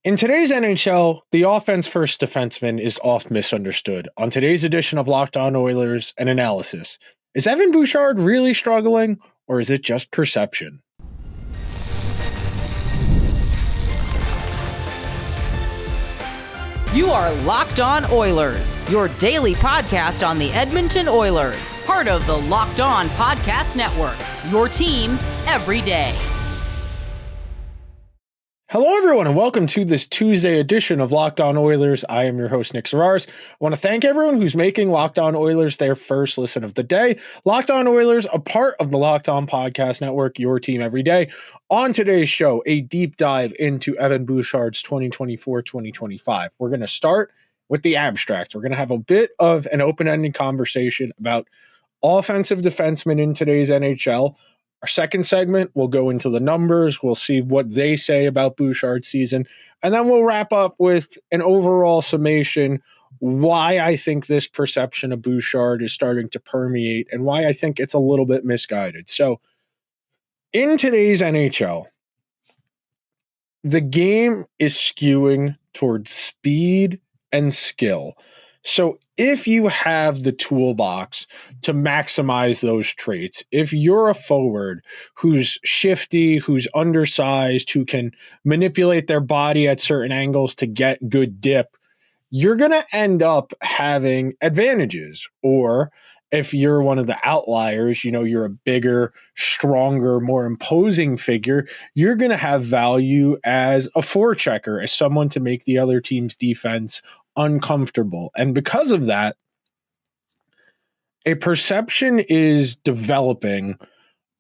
In today's NHL, the offense-first defenseman is oft misunderstood. On today's edition of Locked On Oilers, an analysis. Is Evan Bouchard really struggling, or is it just perception? You are Locked On Oilers, your daily podcast on the Edmonton Oilers, part of the Locked On Podcast Network, your team every day. Hello, everyone, and welcome to this Tuesday edition of Locked On Oilers. I am your host, Nick Zararis. I want to thank everyone who's making Locked On Oilers their first listen of the day. Locked On Oilers, a part of the Locked On Podcast Network, your team every day. On today's show, a deep dive into Evan Bouchard's 2024-2025. We're going to start with the abstracts. We're going to have a bit of an open-ended conversation about offensive defensemen in today's NHL. Our second segment, we'll go into the numbers. We'll see what they say about Bouchard's season. And then we'll wrap up with an overall summation, why I think this perception of Bouchard is starting to permeate and why I think it's a little bit misguided. So in today's NHL, the game is skewing towards speed and skill. So if you have the toolbox to maximize those traits, if you're a forward who's shifty, who's undersized, who can manipulate their body at certain angles to get good dip, you're going to end up having advantages. Or if you're one of the outliers, you're a bigger, stronger, more imposing figure, you're going to have value as a forechecker, as someone to make the other team's defense uncomfortable. And because of that, a perception is developing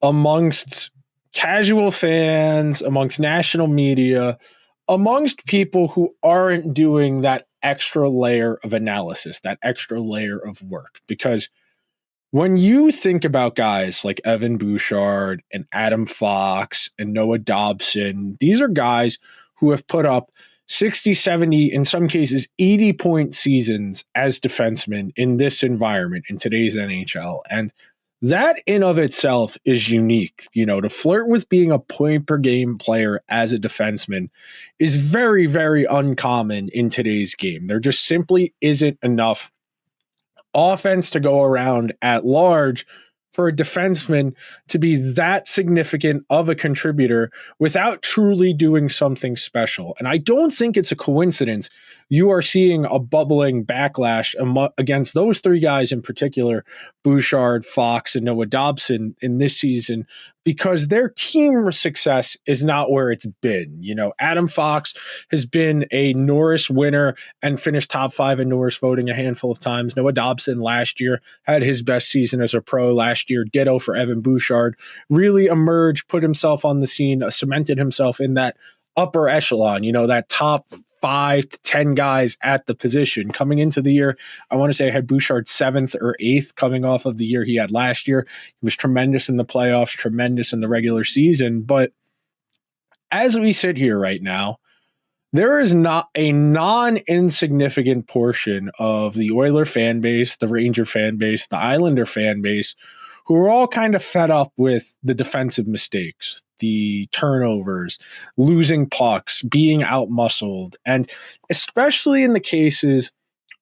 amongst casual fans, amongst national media, amongst people who aren't doing that extra layer of analysis, that extra layer of work. Because when you think about guys like Evan Bouchard and Adam Fox and Noah Dobson, these are guys who have put up 60, 70, in some cases, 80-point seasons as defensemen in this environment in today's NHL. And that in of itself is unique. To flirt with being a point-per-game player as a defenseman is very, very uncommon in today's game. There just simply isn't enough offense to go around at large for a defenseman to be that significant of a contributor without truly doing something special. And I don't think it's a coincidence you are seeing a bubbling backlash against those three guys in particular, Bouchard, Fox, and Noah Dobson in this season, because their team success is not where it's been. Adam Fox has been a Norris winner and finished top 5 in Norris voting a handful of times. Noah Dobson last year had his best season as a pro last year. Ditto for Evan Bouchard. Really emerged, put himself on the scene, cemented himself in that upper echelon, that top 5 to 10 guys at the position. Coming into the year, I want to say I had Bouchard 7th or 8th coming off of the year he had last year. He was tremendous in the playoffs, tremendous in the regular season. But as we sit here right now, there is not a non-insignificant portion of the Oiler fan base, the Ranger fan base, the Islander fan base, who are all kind of fed up with the defensive mistakes, the turnovers, losing pucks, being outmuscled, and especially in the cases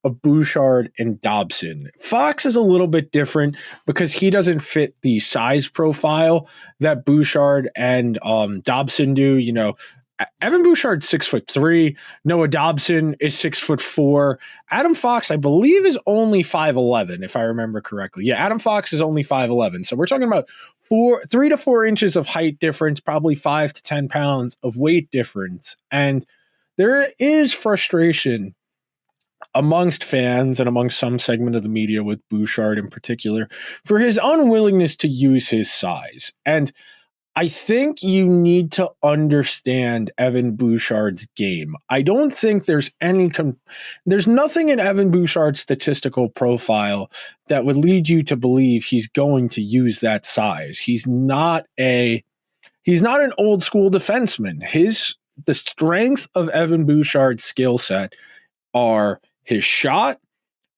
of Bouchard and Dobson. Fox is a little bit different because he doesn't fit the size profile that Bouchard and Dobson do. Evan Bouchard's 6'3", Noah Dobson is 6'4". Adam Fox, I believe, is only 5'11", if I remember correctly. Yeah, Adam Fox is only 5'11". So we're talking about 3 to 4 inches of height difference, probably 5 to 10 pounds of weight difference. And there is frustration amongst fans and amongst some segment of the media with Bouchard in particular for his unwillingness to use his size. And I think you need to understand Evan Bouchard's game. I don't think there's there's nothing in Evan Bouchard's statistical profile that would lead you to believe he's going to use that size. He's not an old school defenseman. The strength of Evan Bouchard's skill set are his shot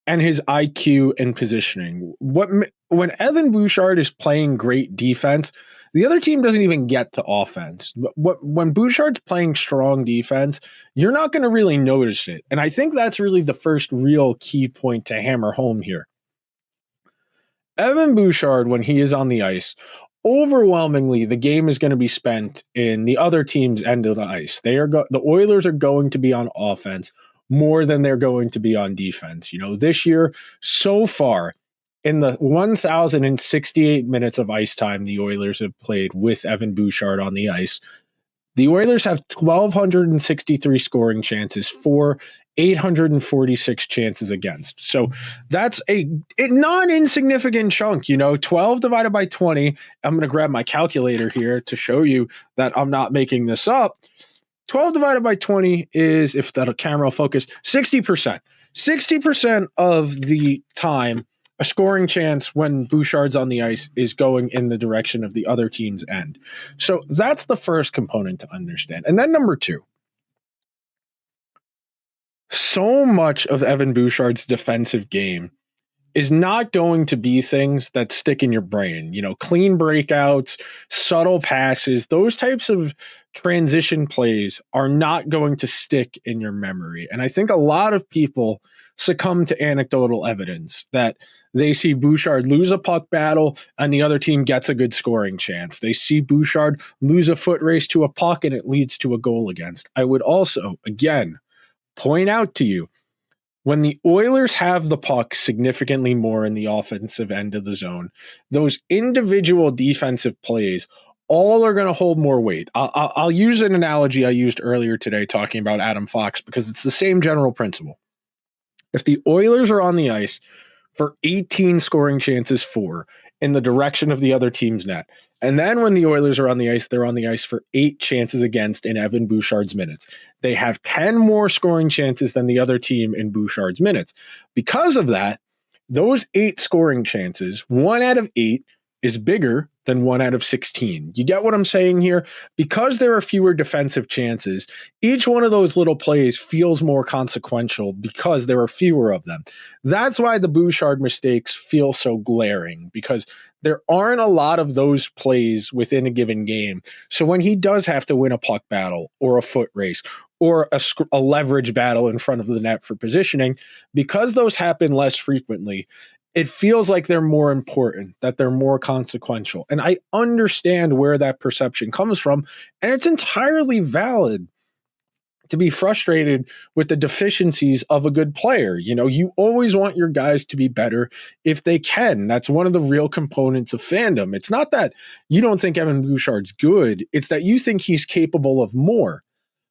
and his IQ and positioning. When Evan Bouchard is playing great defense, The other team doesn't even get to offense. When Bouchard's playing strong defense, you're not going to really notice it. And I think that's really the first real key point to hammer home here. Evan Bouchard, when he is on the ice, overwhelmingly the game is going to be spent in the other team's end of the ice. The Oilers are going to be on offense more than they're going to be on defense. This year, so far, in the 1,068 minutes of ice time the Oilers have played with Evan Bouchard on the ice, the Oilers have 1,263 scoring chances for 846 chances against. So that's a non-insignificant chunk, 12 divided by 20. I'm going to grab my calculator here to show you that I'm not making this up. 12 divided by 20 is, if that camera will focus, 60%. 60% of the time, a scoring chance when Bouchard's on the ice is going in the direction of the other team's end. So that's the first component to understand. And then number two, so much of Evan Bouchard's defensive game is not going to be things that stick in your brain. Clean breakouts, subtle passes, those types of transition plays are not going to stick in your memory. And I think a lot of people succumb to anecdotal evidence that they see Bouchard lose a puck battle and the other team gets a good scoring chance. They see Bouchard lose a foot race to a puck and it leads to a goal against. I would also, again, point out to you, when the Oilers have the puck significantly more in the offensive end of the zone, those individual defensive plays all are going to hold more weight. I'll use an analogy I used earlier today talking about Adam Fox because it's the same general principle. If the Oilers are on the ice for 18 scoring chances for in the direction of the other team's net, and then when the Oilers are on the ice, they're on the ice for 8 chances against in Evan Bouchard's minutes. They have 10 more scoring chances than the other team in Bouchard's minutes. Because of that, those 8 scoring chances, 1 out of 8 is bigger than 1 out of 16. You get what I'm saying here? Because there are fewer defensive chances, each one of those little plays feels more consequential because there are fewer of them. That's why the Bouchard mistakes feel so glaring, because there aren't a lot of those plays within a given game. So when he does have to win a puck battle or a foot race or a leverage battle in front of the net for positioning, because those happen less frequently, it feels like they're more important, that they're more consequential. And I understand where that perception comes from, and it's entirely valid to be frustrated with the deficiencies of a good player. You always want your guys to be better if they can. That's one of the real components of fandom. It's not that you don't think Evan Bouchard's good, it's that you think he's capable of more.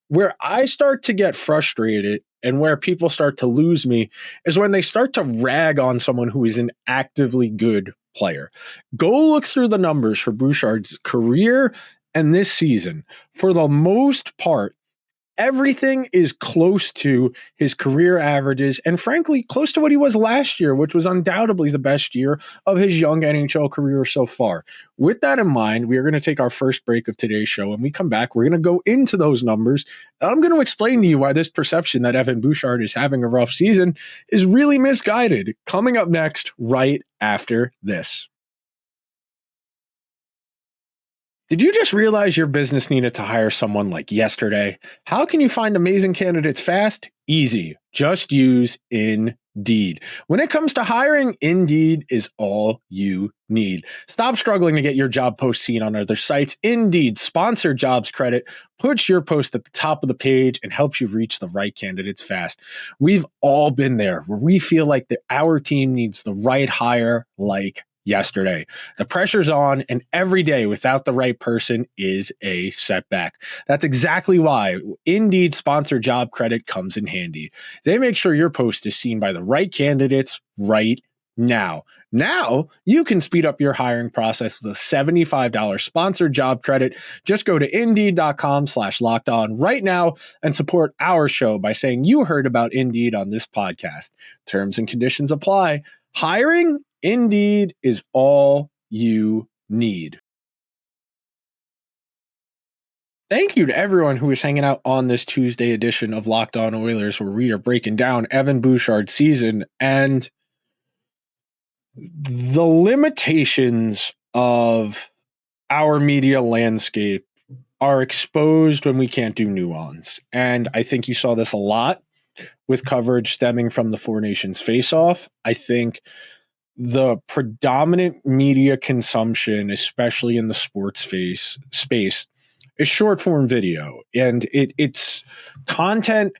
Where I start to get frustrated and where people start to lose me is when they start to rag on someone who is an actively good player. Go look through the numbers for Bouchard's career and this season. For the most part, everything is close to his career averages and frankly, close to what he was last year, which was undoubtedly the best year of his young NHL career so far. With that in mind, we are going to take our first break of today's show. When we come back, we're going to go into those numbers. I'm going to explain to you why this perception that Evan Bouchard is having a rough season is really misguided. Coming up next, right after this. Did you just realize your business needed to hire someone like yesterday? How can you find amazing candidates fast? Easy. Just use Indeed. When it comes to hiring, Indeed is all you need. Stop struggling to get your job post seen on other sites. Indeed Sponsored Jobs Credit puts your post at the top of the page and helps you reach the right candidates fast. We've all been there where we feel like our team needs the right hire like yesterday. The pressure's on, and every day without the right person is a setback. That's exactly why Indeed Sponsored Job Credit comes in handy. They make sure your post is seen by the right candidates right now. Now, you can speed up your hiring process with a $75 sponsored job credit. Just go to Indeed.com/lockedon right now and support our show by saying you heard about Indeed on this podcast. Terms and conditions apply. Hiring? Indeed is all you need. Thank you to everyone who is hanging out on this Tuesday edition of Locked On Oilers, where we are breaking down Evan Bouchard's season and the limitations of our media landscape are exposed when we can't do nuance. And I think you saw this a lot with coverage stemming from the Four Nations face-off. I think the predominant media consumption, especially in the sports space, is short-form video. And it's content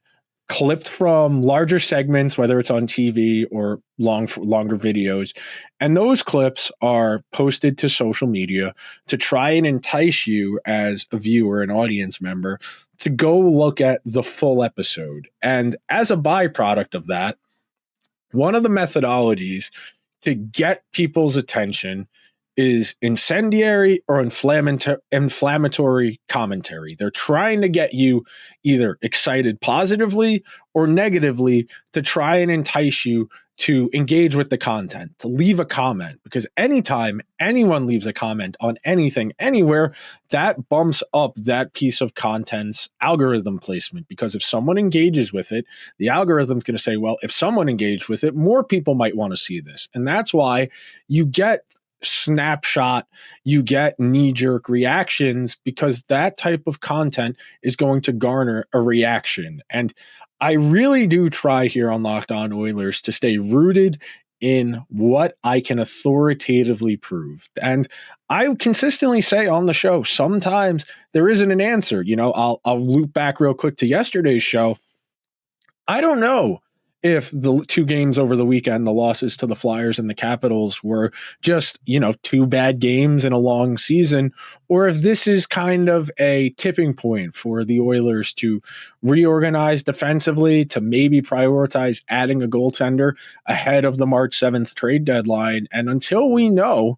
clipped from larger segments, whether it's on TV or longer videos. And those clips are posted to social media to try and entice you as a viewer, an audience member, to go look at the full episode. And as a byproduct of that, one of the methodologies to get people's attention is incendiary or inflammatory commentary. They're trying to get you either excited positively or negatively to try and entice you to engage with the content, to leave a comment, because anytime anyone leaves a comment on anything, anywhere, that bumps up that piece of content's algorithm placement. Because if someone engages with it, the algorithm's going to say, well, if someone engaged with it, more people might want to see this. And that's why you get snapshot, you get knee-jerk reactions, because that type of content is going to garner a reaction. And I really do try here on Locked On Oilers to stay rooted in what I can authoritatively prove. And I consistently say on the show, sometimes there isn't an answer. You know, I'll loop back real quick to yesterday's show. I don't know if the two games over the weekend, the losses to the Flyers and the Capitals, were just, two bad games in a long season, or if this is kind of a tipping point for the Oilers to reorganize defensively, to maybe prioritize adding a goaltender ahead of the March 7th trade deadline. And until we know,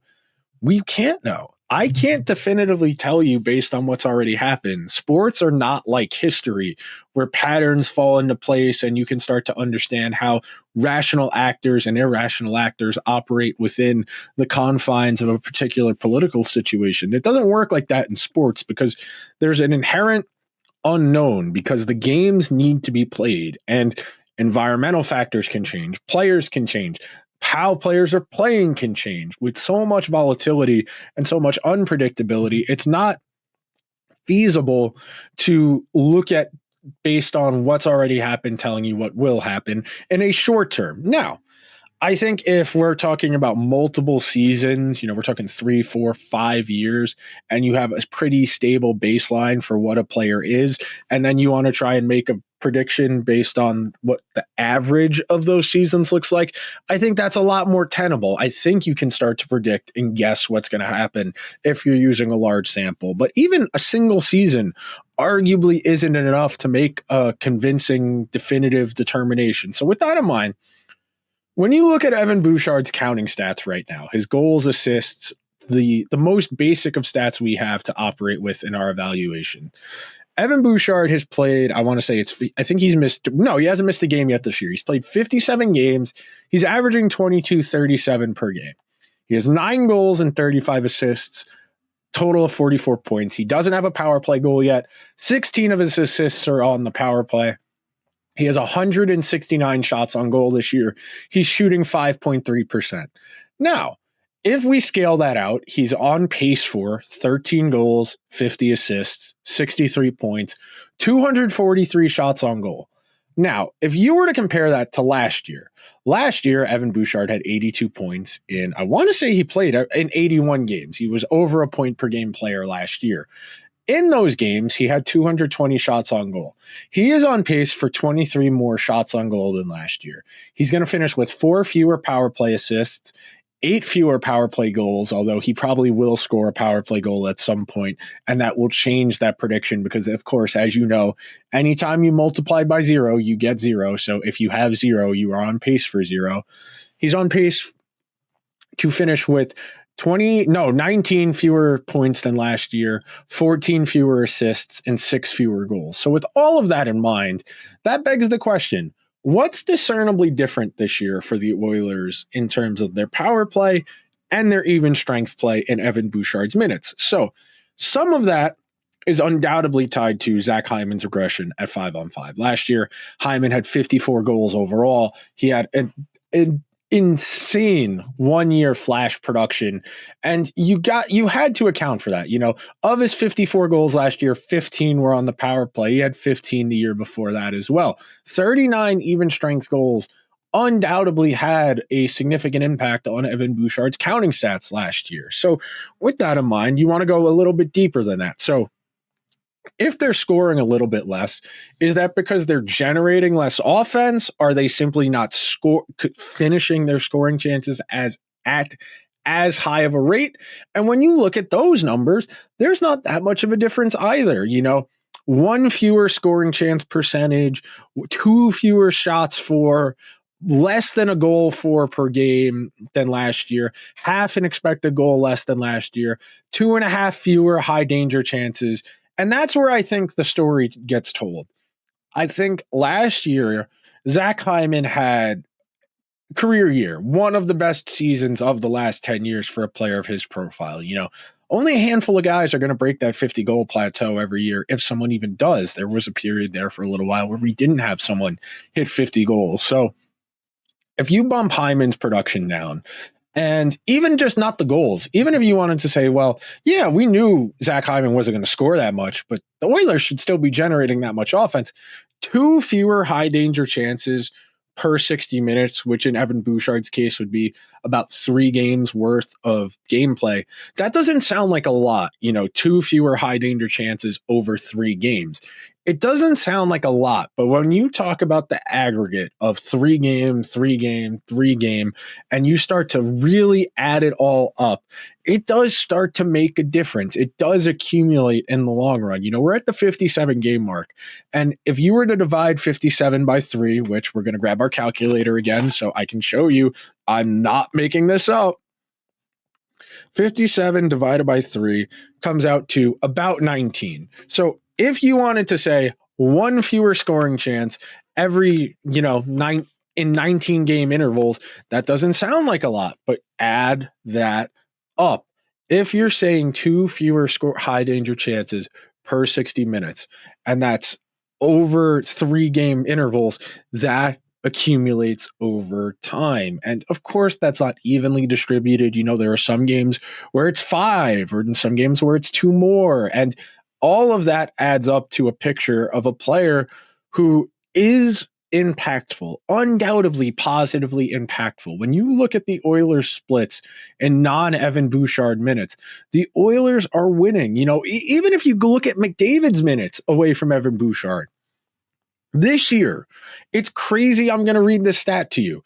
we can't know. I can't definitively tell you based on what's already happened. Sports are not like history where patterns fall into place and you can start to understand how rational actors and irrational actors operate within the confines of a particular political situation. It doesn't work like that in sports because there's an inherent unknown, because the games need to be played and environmental factors can change, players can change. How players are playing can change. With so much volatility and so much unpredictability, it's not feasible to look at based on what's already happened, telling you what will happen in a short term. Now, I think if we're talking about multiple seasons, we're talking 3, 4, 5 years, and you have a pretty stable baseline for what a player is, and then you want to try and make a prediction based on what the average of those seasons looks like, I think that's a lot more tenable. I think you can start to predict and guess what's going to happen if you're using a large sample. But even a single season arguably isn't enough to make a convincing, definitive determination. So with that in mind, when you look at Evan Bouchard's counting stats right now, his goals, assists, the most basic of stats we have to operate with in our evaluation, Evan Bouchard has played, he hasn't missed a game yet this year. He's played 57 games. He's averaging 22.37 per game. He has 9 goals and 35 assists, total of 44 points. He doesn't have a power play goal yet. 16 of his assists are on the power play. He has 169 shots on goal this year. He's shooting 5.3%. Now, if we scale that out, he's on pace for 13 goals, 50 assists, 63 points, 243 shots on goal. Now, if you were to compare that to last year, Evan Bouchard had 82 points in, I want to say he played in 81 games. He was over a point per game player last year. In those games, he had 220 shots on goal. He is on pace for 23 more shots on goal than last year. He's going to finish with 4 fewer power play assists, 8 fewer power play goals, although he probably will score a power play goal at some point, and that will change that prediction because, of course, as you know, anytime you multiply by 0, you get 0. So if you have 0, you are on pace for 0. He's on pace to finish with 19 fewer points than last year, 14 fewer assists, and 6 fewer goals. So with all of that in mind, that begs the question, what's discernibly different this year for the Oilers in terms of their power play and their even strength play in Evan Bouchard's minutes? So some of that is undoubtedly tied to Zach Hyman's regression at 5-on-5. Last year, Hyman had 54 goals overall. He had an insane 1 year flash production. And you had to account for that. Of his 54 goals last year, 15 were on the power play. He had 15 the year before that as well. 39 even strength goals undoubtedly had a significant impact on Evan Bouchard's counting stats last year. So with that in mind, you want to go a little bit deeper than that. So if they're scoring a little bit less, is that because they're generating less offense? Are they simply not finishing their scoring chances at as high of a rate? And when you look at those numbers, there's not that much of a difference either. One fewer scoring chance percentage, two fewer shots for, less than a goal for per game than last year, half an expected goal less than last year, 2.5 fewer high danger chances. And that's where I think the story gets told. I think last year, Zach Hyman had career year, one of the best seasons of the last 10 years for a player of his profile. Only a handful of guys are going to break that 50 goal plateau every year, if someone even does. There was a period there for a little while where we didn't have someone hit 50 goals. So if you bump Hyman's production down, and even just not the goals, even if you wanted to say, well, yeah, we knew Zach Hyman wasn't going to score that much, but the Oilers should still be generating that much offense. 2 fewer high danger chances per 60 minutes, which in Evan Bouchard's case would be about 3 games worth of gameplay. That doesn't sound like a lot, 2 fewer high danger chances over 3 games. It doesn't sound like a lot, but when you talk about the aggregate of 3 game, 3 game, 3 game, and you start to really add it all up, it does start to make a difference. It does accumulate in the long run. We're at the 57 game mark. And if you were to divide 57 by 3, which we're going to grab our calculator again so I can show you, I'm not making this up. 57 divided by 3 comes out to about 19. So if you wanted to say 1 fewer scoring chance every, in 19 game intervals, that doesn't sound like a lot, but add that up. If you're saying 2 fewer high danger chances per 60 minutes, and that's over 3 game intervals, that accumulates over time. And of course, that's not evenly distributed. There are some games where it's 5, or in some games where it's 2 more. And all of that adds up to a picture of a player who is impactful, undoubtedly positively impactful. When you look at the Oilers splits in non-Evan Bouchard minutes, the Oilers are winning. Even if you look at McDavid's minutes away from Evan Bouchard, this year, it's crazy. I'm going to read this stat to you.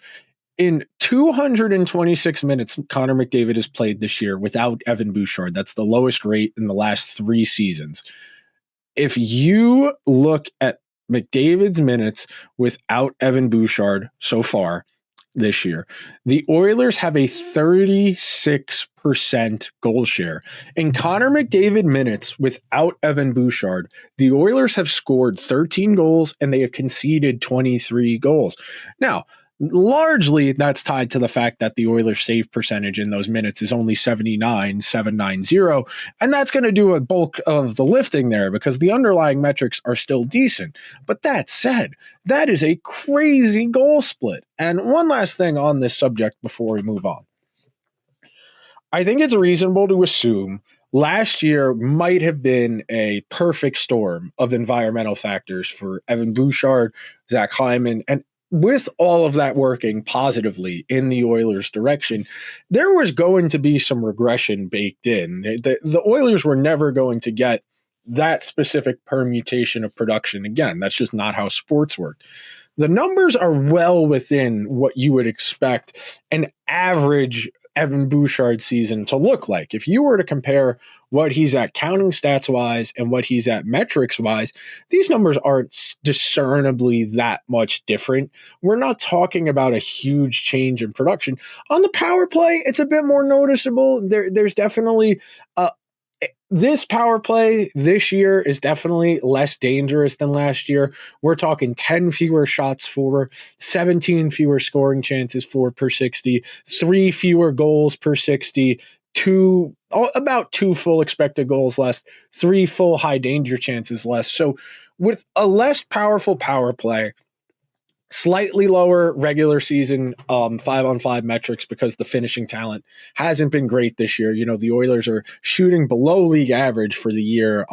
In 226 minutes, Connor McDavid has played this year without Evan Bouchard. That's the lowest rate in the last 3 seasons. If you look at McDavid's minutes without Evan Bouchard so far this year, the Oilers have a 36% goal share. In Connor McDavid minutes without Evan Bouchard, the Oilers have scored 13 goals and they have conceded 23 goals. Now, largely, that's tied to the fact that the Oilers' save percentage in those minutes is only 790, and that's going to do a bulk of the lifting there because the underlying metrics are still decent. But that said, that is a crazy goal split. And one last thing on this subject before we move on. I think it's reasonable to assume last year might have been a perfect storm of environmental factors for Evan Bouchard, Zach Hyman, and with all of that working positively in the Oilers' direction, there was going to be some regression baked in. The Oilers were never going to get that specific permutation of production again. That's just not how sports work. The numbers are well within what you would expect an average Evan Bouchard season to look like. If you were to compare what he's at counting stats wise and what he's at metrics wise, these numbers aren't discernibly that much different. We're not talking about a huge change in production. On the power play, it's a bit more noticeable. There's definitely this power play this year is definitely less dangerous than last year. We're talking 10 fewer shots for, 17 fewer scoring chances for per 60, 3 fewer goals per 60, about 2 full expected goals less, 3 full high danger chances less. So with a less powerful power play, Slightly lower regular season 5-on-5 metrics because the finishing talent hasn't been great this year. The Oilers are shooting below league average for the year,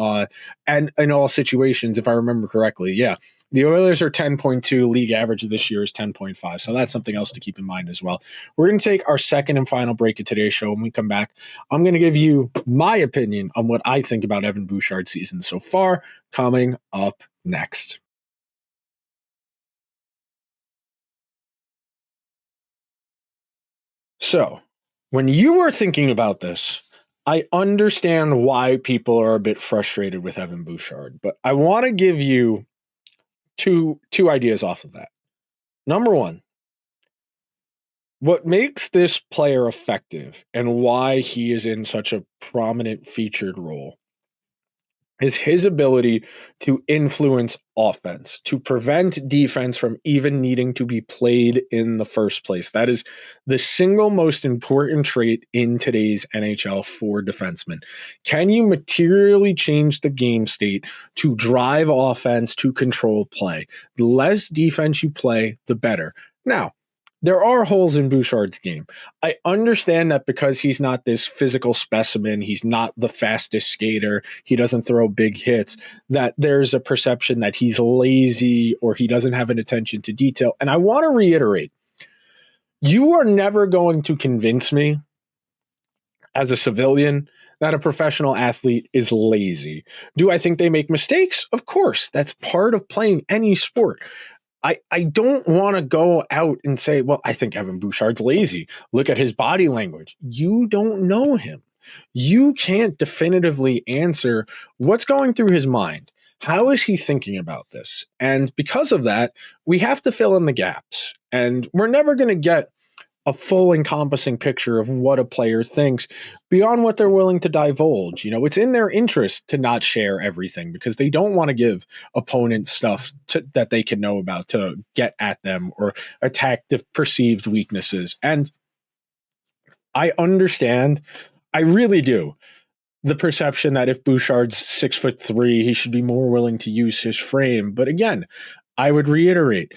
and in all situations, if I remember correctly. Yeah, the Oilers are 10.2. League average this year is 10.5. So that's something else to keep in mind as well. We're going to take our second and final break of today's show. When we come back, I'm going to give you my opinion on what I think about Evan Bouchard's season so far, coming up next. So, when you were thinking about this, I understand why people are a bit frustrated with Evan Bouchard, but I want to give you two ideas off of that. Number one, what makes this player effective and why he is in such a prominent featured role is his ability to influence offense, to prevent defense from even needing to be played in the first place. That is the single most important trait in today's NHL for defensemen. Can you materially change the game state to drive offense, to control play? The less defense you play, the better. Now, there are holes in Bouchard's game. I understand that because he's not this physical specimen, he's not the fastest skater, he doesn't throw big hits, that there's a perception that he's lazy or he doesn't have an attention to detail. And I want to reiterate, you are never going to convince me as a civilian that a professional athlete is lazy. Do I think they make mistakes? Of course. That's part of playing any sport. I don't want to go out and say, well, I think Evan Bouchard's lazy. Look at his body language. You don't know him. You can't definitively answer what's going through his mind. How is he thinking about this? And because of that, we have to fill in the gaps. And we're never going to get a full encompassing picture of what a player thinks beyond what they're willing to divulge. It's in their interest to not share everything because they don't want to give opponents stuff that they can know about to get at them or attack the perceived weaknesses. And I understand, I really do, the perception that if Bouchard's 6'3", he should be more willing to use his frame. But again, I would reiterate,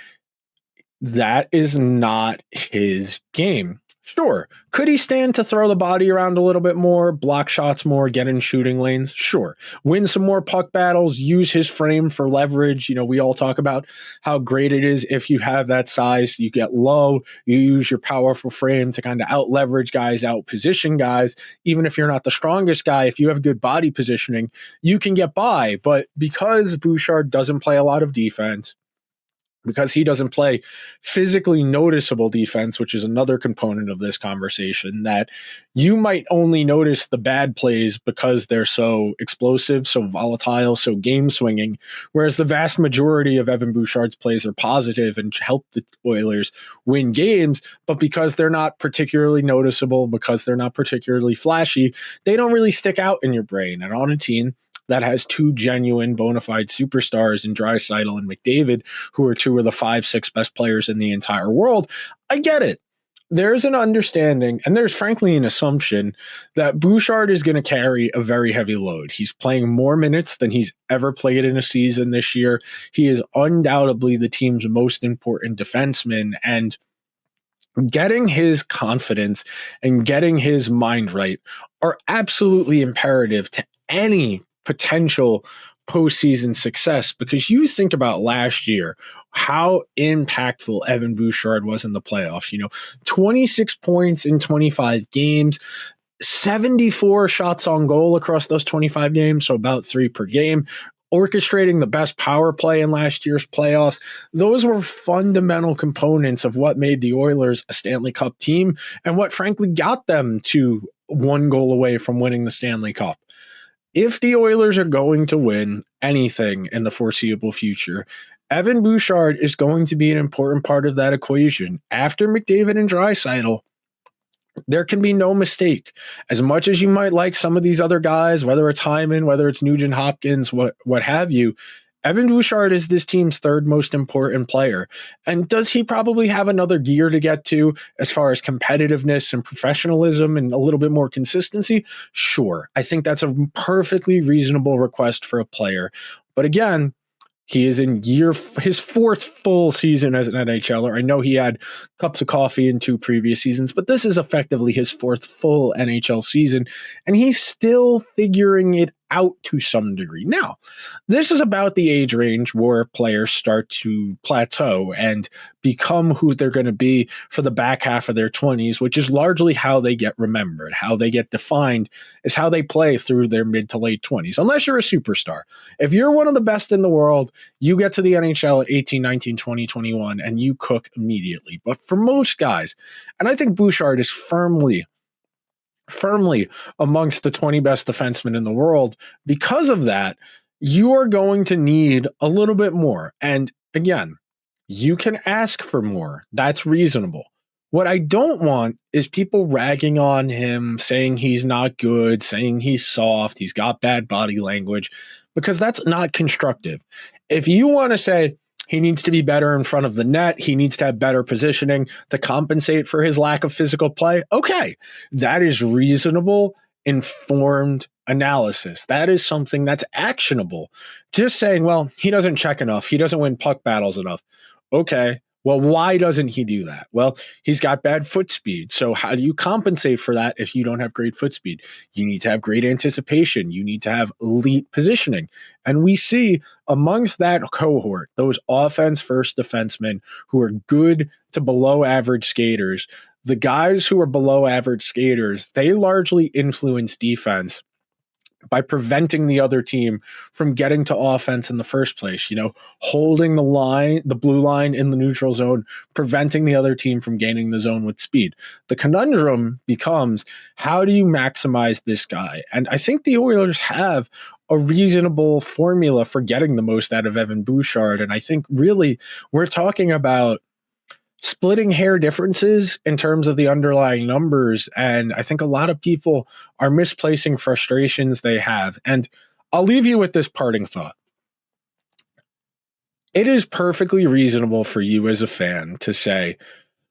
that is not his game. Sure. Could he stand to throw the body around a little bit more, block shots more, get in shooting lanes? Sure. Win some more puck battles, use his frame for leverage. We all talk about how great it is if you have that size. You get low, you use your powerful frame to kind of out leverage guys, out position guys. Even if you're not the strongest guy, if you have good body positioning, you can get by. But because Bouchard doesn't play a lot of defense, because he doesn't play physically noticeable defense, which is another component of this conversation, that you might only notice the bad plays because they're so explosive, so volatile, so game swinging, whereas the vast majority of Evan Bouchard's plays are positive and help the Oilers win games, but because they're not particularly noticeable, because they're not particularly flashy, they don't really stick out in your brain. And on a team that has two genuine bona fide superstars in Draisaitl and McDavid, who are two of the 5-6 best players in the entire world, I get it. There's an understanding, and there's frankly an assumption that Bouchard is going to carry a very heavy load. He's playing more minutes than he's ever played in a season this year. He is undoubtedly the team's most important defenseman, and getting his confidence and getting his mind right are absolutely imperative to any potential postseason success, because you think about last year, how impactful Evan Bouchard was in the playoffs. 26 points in 25 games, 74 shots on goal across those 25 games, so about 3 per game, orchestrating the best power play in last year's playoffs. Those were fundamental components of what made the Oilers a Stanley Cup team and what frankly got them to 1 goal away from winning the Stanley Cup. If the Oilers are going to win anything in the foreseeable future, Evan Bouchard is going to be an important part of that equation. After McDavid and Draisaitl, there can be no mistake. As much as you might like some of these other guys, whether it's Hyman, whether it's Nugent-Hopkins, what have you, Evan Bouchard is this team's third most important player. And does he probably have another gear to get to as far as competitiveness and professionalism and a little bit more consistency? Sure. I think that's a perfectly reasonable request for a player. But again, He is in his fourth full season as an NHLer. I know he had cups of coffee in 2 previous seasons, but this is effectively his fourth full NHL season, and he's still figuring it out to some degree. Now, this is about the age range where players start to plateau and become who they're going to be for the back half of their 20s, which is largely how they get remembered. How they get defined is how they play through their mid to late 20s, unless you're a superstar. If you're one of the best in the world, you get to the NHL at 18, 19, 20, 21, and you cook immediately. But for most guys, and I think Bouchard is firmly amongst the 20 best defensemen in the world. Because of that, you are going to need a little bit more. And again, you can ask for more. That's reasonable. What I don't want is people ragging on him, saying he's not good, saying he's soft, he's got bad body language, because that's not constructive. If you want to say, he needs to be better in front of the net, he needs to have better positioning to compensate for his lack of physical play, okay, that is reasonable, informed analysis. That is something that's actionable. Just saying, well, he doesn't check enough, he doesn't win puck battles enough. Okay, well, why doesn't he do that? Well, he's got bad foot speed. So how do you compensate for that if you don't have great foot speed? You need to have great anticipation. You need to have elite positioning. And we see amongst that cohort, those offense-first defensemen who are good to below average skaters, the guys who are below average skaters, they largely influence defense by preventing the other team from getting to offense in the first place, holding the line, the blue line in the neutral zone, preventing the other team from gaining the zone with speed. The conundrum becomes, how do you maximize this guy? And I think the Oilers have a reasonable formula for getting the most out of Evan Bouchard. And I think really we're talking about splitting hair differences in terms of the underlying numbers. And I think a lot of people are misplacing frustrations they have. And I'll leave you with this parting thought. It is perfectly reasonable for you as a fan to say,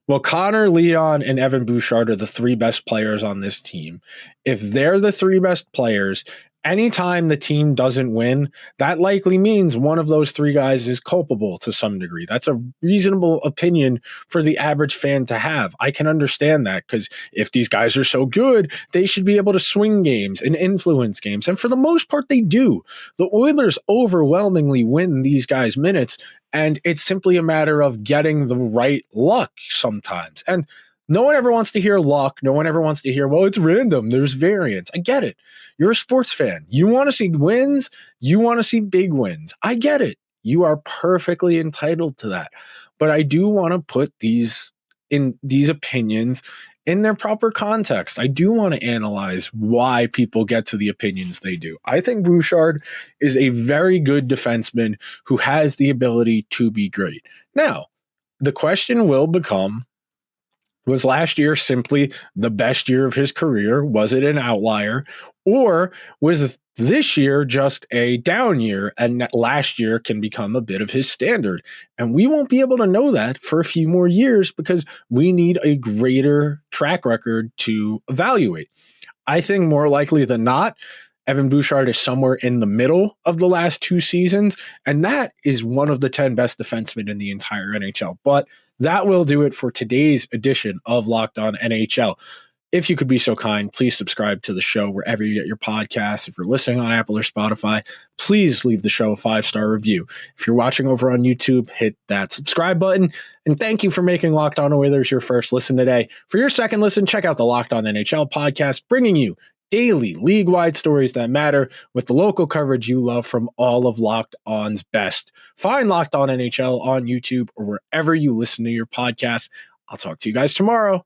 well, Connor, Leon, and Evan Bouchard are the 3 best players on this team. If they're the 3 best players, anytime the team doesn't win, that likely means one of those 3 guys is culpable to some degree. That's a reasonable opinion for the average fan to have. I can understand that, because if these guys are so good, they should be able to swing games and influence games. And for the most part, they do. The Oilers overwhelmingly win these guys minutes, and it's simply a matter of getting the right luck sometimes. And no one ever wants to hear luck. No one ever wants to hear, well, it's random, there's variance. I get it. You're a sports fan. You want to see wins. You want to see big wins. I get it. You are perfectly entitled to that. But I do want to put these opinions in their proper context. I do want to analyze why people get to the opinions they do. I think Bouchard is a very good defenseman who has the ability to be great. Now, the question will become, was last year simply the best year of his career? Was it an outlier? Or was this year just a down year and last year can become a bit of his standard? And we won't be able to know that for a few more years because we need a greater track record to evaluate. I think more likely than not, Evan Bouchard is somewhere in the middle of the last 2 seasons, and that is one of the 10 best defensemen in the entire NHL. But that will do it for today's edition of Locked On NHL. If you could be so kind, please subscribe to the show wherever you get your podcasts. If you're listening on Apple or Spotify, please leave the show a 5-star review. If you're watching over on YouTube, hit that subscribe button. And thank you for making Locked On Oilers your first listen today. For your second listen, check out the Locked On NHL podcast, bringing you daily league-wide stories that matter with the local coverage you love from all of Locked On's best. Find Locked On NHL on YouTube or wherever you listen to your podcasts. I'll talk to you guys tomorrow.